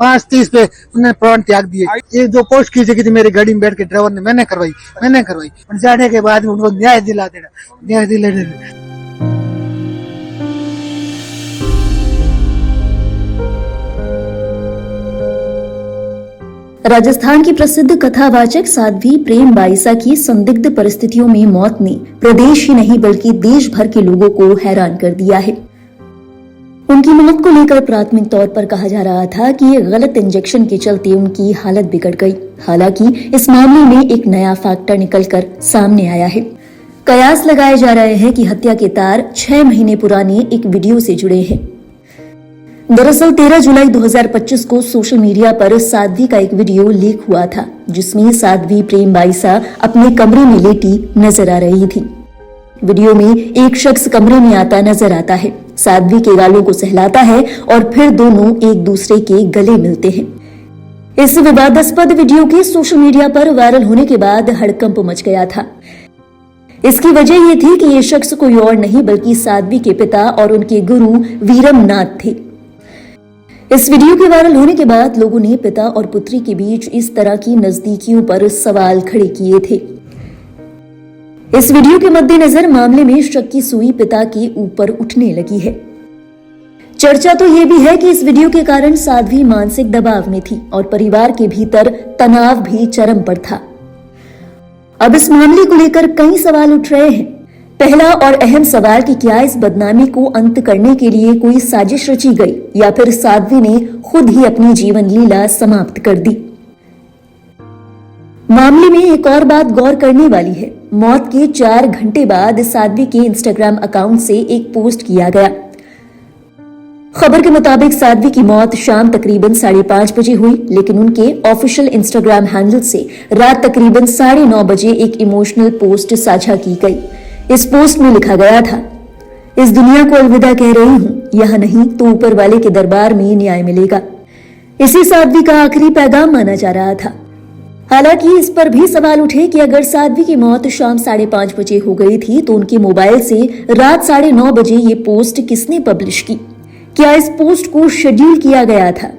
5:30 पे उन्होंने प्राण त्याग दिए। ये जो पोस्ट की थी मेरी गाड़ी में बैठ के ड्राइवर ने मैंने करवाई और जाने के बाद उनको न्याय दिला देना। राजस्थान की प्रसिद्ध कथावाचक साध्वी प्रेम बाईसा की संदिग्ध परिस्थितियों में मौत ने प्रदेश ही नहीं बल्कि देश भर के लोगों को हैरान कर दिया है। उनकी मौत को लेकर प्राथमिक तौर पर कहा जा रहा था कि ये गलत इंजेक्शन के चलते उनकी हालत बिगड़ गई। हालांकि इस मामले में एक नया फैक्टर निकलकर सामने आया है। कयास लगाए जा रहे हैं कि हत्या के तार 6 महीने पुराने एक वीडियो से जुड़े हैं। दरअसल 13 जुलाई 2025 को सोशल मीडिया पर साध्वी का एक वीडियो लीक हुआ था, जिसमें साध्वी प्रेम बाईसा अपने कमरे में लेटी नजर आ रही थी। वीडियो में एक शख्स कमरे में आता नजर आता है, साध्वी के गालों को सहलाता है और फिर दोनों एक दूसरे के गले मिलते हैं। इस विवादास्पद वीडियो के सोशल मीडिया पर वायरल होने के बाद हड़कंप मच गया था। इसकी वजह ये थी कि ये शख्स कोई और नहीं बल्कि साध्वी के पिता और उनके गुरु वीरमनाथ थे। इस वीडियो के वायरल होने के बाद लोगों ने पिता और पुत्री के बीच इस तरह की नजदीकियों पर सवाल खड़े किए थे। इस वीडियो के मद्देनजर मामले में शक की सुई पिता के ऊपर उठने लगी है। चर्चा तो ये भी है कि इस वीडियो के कारण साध्वी मानसिक दबाव में थी और परिवार के भीतर तनाव भी चरम पर था। अब इस मामले को लेकर कई सवाल उठ रहे हैं। पहला और अहम सवाल कि क्या इस बदनामी को अंत करने के लिए कोई साजिश रची गई या फिर साध्वी ने खुद ही अपनी जीवन लीला समाप्त कर दी। मामले में एक और बात गौर करने वाली है। मौत के 4 घंटे बाद साध्वी के इंस्टाग्राम अकाउंट से एक पोस्ट किया गया। खबर के मुताबिक साध्वी की मौत शाम तकरीबन 5:30 बजे हुई, लेकिन उनके ऑफिशियल इंस्टाग्राम हैंडल से रात तकरीबन 9:30 बजे एक इमोशनल पोस्ट साझा की गई। इस पोस्ट में लिखा गया था, इस दुनिया को अलविदा कह रही हूं, यह नहीं तो ऊपर वाले के दरबार में न्याय मिलेगा। इसी साध्वी का आखिरी पैगाम माना जा रहा था। हालांकि इस पर भी सवाल उठे कि अगर साध्वी की मौत शाम 5:30 बजे हो गई थी तो उनके मोबाइल से रात 9:30 बजे ये पोस्ट किसने पब्लिश की? क्या इस पोस्ट को शेड्यूल किया गया था?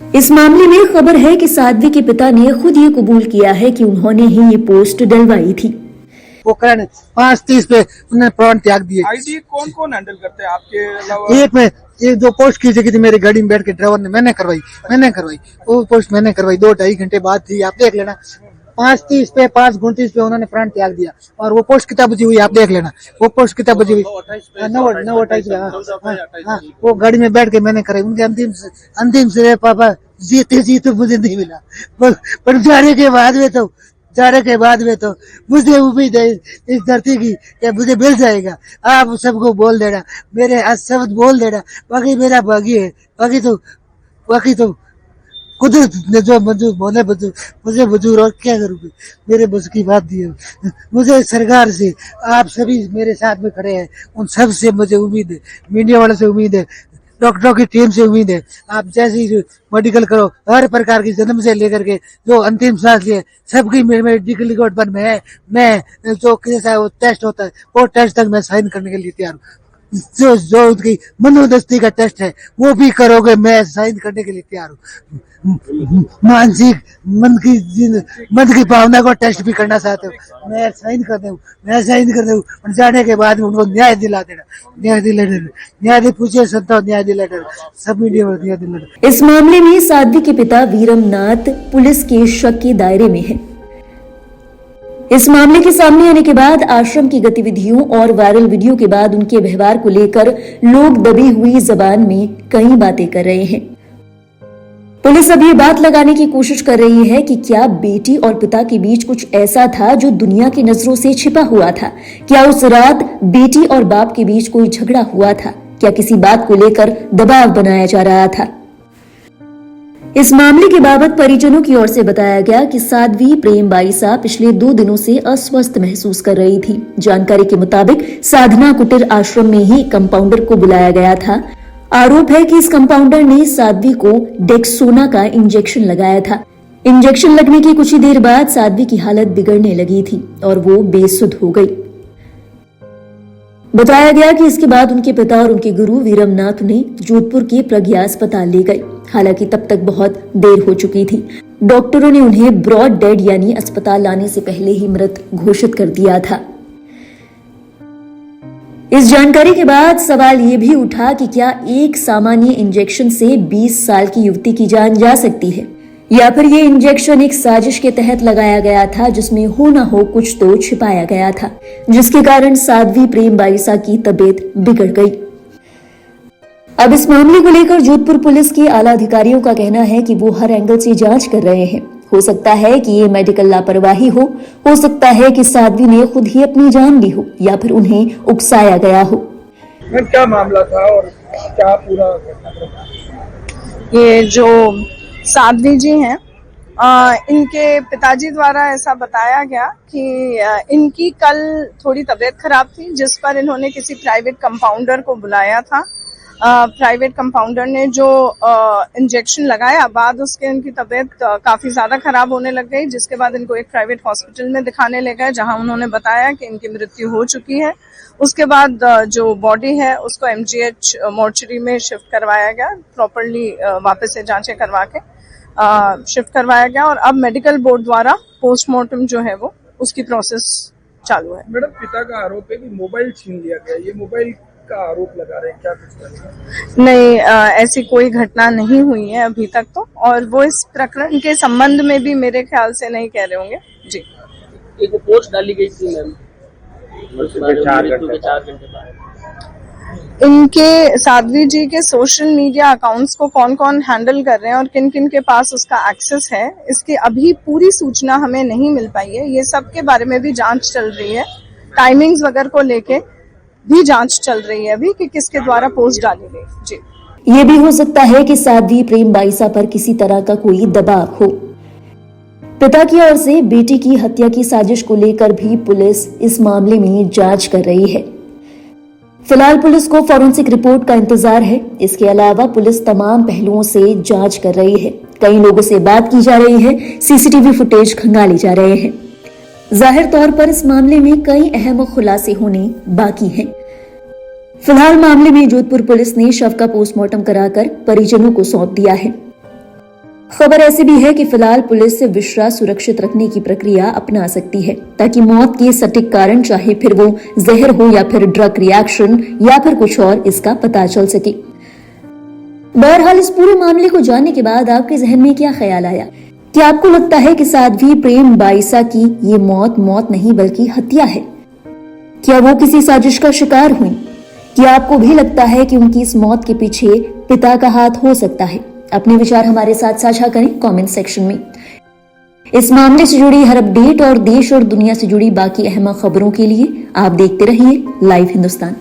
इस मामले में खबर है कि साध्वी के पिता ने खुद ये कबूल किया है कि उन्होंने ही ये पोस्ट डलवाई थी। वो करण 5:30 पे उन्होंने प्राण त्याग दिए। आईडी कौन अhandle करते हैं आपके अलावा? ये जो पोस्ट की थी मेरी गाड़ी में बैठ के ड्राइवर ने मैंने करवाई। वो पोस्ट मैंने करवाई 2-2.5 घंटे बाद थी, आप देख लेना। 5:30 पे 5:29 पे उन्होंने प्राण त्याग दिया और वो पोस्ट कितना बजी हुई आप देख लेना। वो पोस्ट कितना बजी हुई 9:28। वो गाड़ी में बैठ के मैंने कराई। उनके अंतिम से पापा जीते मुझे नहीं मिला, पर जाने के बाद में तो मुझे उम्मीद है इस धरती की कि मुझे मिल जाएगा। आप सबको बोल देना, मेरे शब्द बोल देना, बाकी मेरा बाकी तो कुदरत ने जो मुझे मंजूर और क्या करूँगी, मेरे बस की बात दी है। मुझे सरकार से, आप सभी मेरे साथ में खड़े हैं, उन सब से मुझे उम्मीद है, मीडिया वालों से उम्मीद है, डॉक्टरों की टीम से उम्मीद है, आप जैसी मेडिकल करो, हर प्रकार की जन्म से लेकर के जो अंतिम सांस लिए सबकी मेडिकल रिकॉर्ड पर मैं जो कैसा वो टेस्ट होता है वो टेस्ट तक मैं साइन करने के लिए तैयार हूँ। जो उनकी मनोदस्ती का टेस्ट है वो भी करोगे, मैं साइन करने के लिए तैयार हूँ। मानसिक मन की भावना को टेस्ट भी करना चाहते हो, मैं साइन कर दूँ और जाने के बाद उनको न्याय दिला देना। पूछे संता न्याय दिला देना, सब मीडिया में न्याय दिला देना। इस मामले में साध्वी के पिता वीरमनाथ पुलिस के शक के दायरे में है। इस मामले के सामने आने के बाद आश्रम की गतिविधियों और वायरल वीडियो के बाद उनके व्यवहार को लेकर लोग दबी हुई जबान में कई बातें कर रहे हैं। पुलिस अब ये बात लगाने की कोशिश कर रही है कि क्या बेटी और पिता के बीच कुछ ऐसा था जो दुनिया की नजरों से छिपा हुआ था? क्या उस रात बेटी और बाप के बीच कोई झगड़ा हुआ था? क्या किसी बात को लेकर दबाव बनाया जा रहा था? इस मामले के बाबत परिजनों की ओर से बताया गया कि साध्वी प्रेम बाईसा पिछले 2 दिनों से अस्वस्थ महसूस कर रही थी। जानकारी के मुताबिक साधना कुटीर आश्रम में ही कंपाउंडर को बुलाया गया था। आरोप है कि इस कंपाउंडर ने साध्वी को डेक्सोना का इंजेक्शन लगाया था। इंजेक्शन लगने की कुछ ही देर बाद साध्वी की हालत बिगड़ने लगी थी और वो बेसुध हो गई। बताया गया कि इसके बाद उनके पिता और उनके गुरु वीरमनाथ उन्हें जोधपुर के प्रज्ञा अस्पताल ले गए। हालांकि तब तक बहुत देर हो चुकी थी। डॉक्टरों ने उन्हें ब्रॉड डेड यानी अस्पताल लाने से पहले ही मृत घोषित कर दिया था। इस जानकारी के बाद सवाल ये भी उठा कि क्या एक सामान्य इंजेक्शन से 20 साल की युवती की जान जा सकती है, या फिर ये इंजेक्शन एक साजिश के तहत लगाया गया था जिसमें हो ना हो कुछ तो छिपाया गया था, जिसके कारण साध्वी प्रेम बाईसा की तबीयत बिगड़ गई। अब इस मामले को लेकर जोधपुर पुलिस के आला अधिकारियों का कहना है कि वो हर एंगल से जांच कर रहे हैं। हो सकता है कि ये मेडिकल लापरवाही हो सकता है कि साध्वी ने खुद ही अपनी जान ली हो, या फिर उन्हें उकसाया गया हो। क्या मामला था और क्या पूरा? ये जो साध्वी जी हैं, इनके पिताजी द्वारा ऐसा बताया गया कि इनकी कल थोड़ी तबीयत खराब थी, जिस पर इन्होंने किसी प्राइवेट कंपाउंडर को बुलाया था। प्राइवेट कंपाउंडर ने जो इंजेक्शन लगाया, बाद उसके इनकी तबीयत काफी ज्यादा खराब होने लग गई, जिसके बाद इनको एक प्राइवेट हॉस्पिटल में दिखाने ले गए, जहां उन्होंने बताया कि इनकी मृत्यु हो चुकी है। उसके बाद जो बॉडी है उसको MGH मोर्चरी में शिफ्ट करवाया गया, प्रॉपरली वापस से जांचें करवा के शिफ्ट करवाया गया, और अब मेडिकल बोर्ड द्वारा पोस्टमार्टम जो है वो उसकी प्रोसेस चालू है। मैडम, पिता का आरोप है कि मोबाइल छीन लिया गया, ये मोबाइल का आरोप लगा रहे हैं, क्या कुछ करेंगे? नहीं, ऐसी कोई घटना नहीं हुई है अभी तक तो, और वो इस प्रकरण के संबंध में भी मेरे ख्याल से नहीं कह रहे होंगे जी। एक पोस्ट डाली गई थी मैम, 4 घंटे बाद इनके साध्वी जी के सोशल मीडिया अकाउंट्स को कौन कौन हैंडल कर रहे हैं और किन किन के पास उसका एक्सेस है, इसकी अभी पूरी सूचना हमें नहीं मिल पाई है। ये सब के बारे में भी जांच चल रही है, टाइमिंग्स वगैरह को लेके भी जांच चल रही है अभी कि किसके द्वारा पोस्ट डाली गई जी। ये भी हो सकता है कि साध्वी प्रेम बाईसा पर किसी तरह का कोई दबाव हो। पिता की ओर से बेटी की हत्या की साजिश को लेकर भी पुलिस इस मामले में जांच कर रही है। फिलहाल पुलिस को फॉरेंसिक रिपोर्ट का इंतजार है। इसके अलावा पुलिस तमाम पहलुओं से जांच कर रही है। कई लोगों से बात की जा रही है, सीसीटीवी फुटेज खंगाले जा रहे हैं। जाहिर तौर पर इस मामले में कई अहम खुलासे होने बाकी हैं। फिलहाल मामले में जोधपुर पुलिस ने शव का पोस्टमार्टम कराकर परिजनों को सौंप दिया है। खबर ऐसी भी है कि फिलहाल पुलिस से विश्रा सुरक्षित रखने की प्रक्रिया अपना सकती है, ताकि मौत के सटीक कारण, चाहे फिर वो जहर हो या फिर ड्रग रिएक्शन या फिर कुछ और, इसका पता चल सके। बहरहाल इस पूरे मामले को जानने के बाद आपके जहन में क्या ख्याल आया? क्या आपको लगता है कि साध्वी प्रेम बाईसा की ये मौत नहीं बल्कि हत्या है? क्या वो किसी साजिश का शिकार हुई? क्या आपको भी लगता है कि उनकी इस मौत के पीछे पिता का हाथ हो सकता है? अपने विचार हमारे साथ साझा करें कमेंट सेक्शन में। इस मामले से जुड़ी हर अपडेट और देश और दुनिया से जुड़ी बाकी अहम खबरों के लिए आप देखते रहिए लाइव हिंदुस्तान।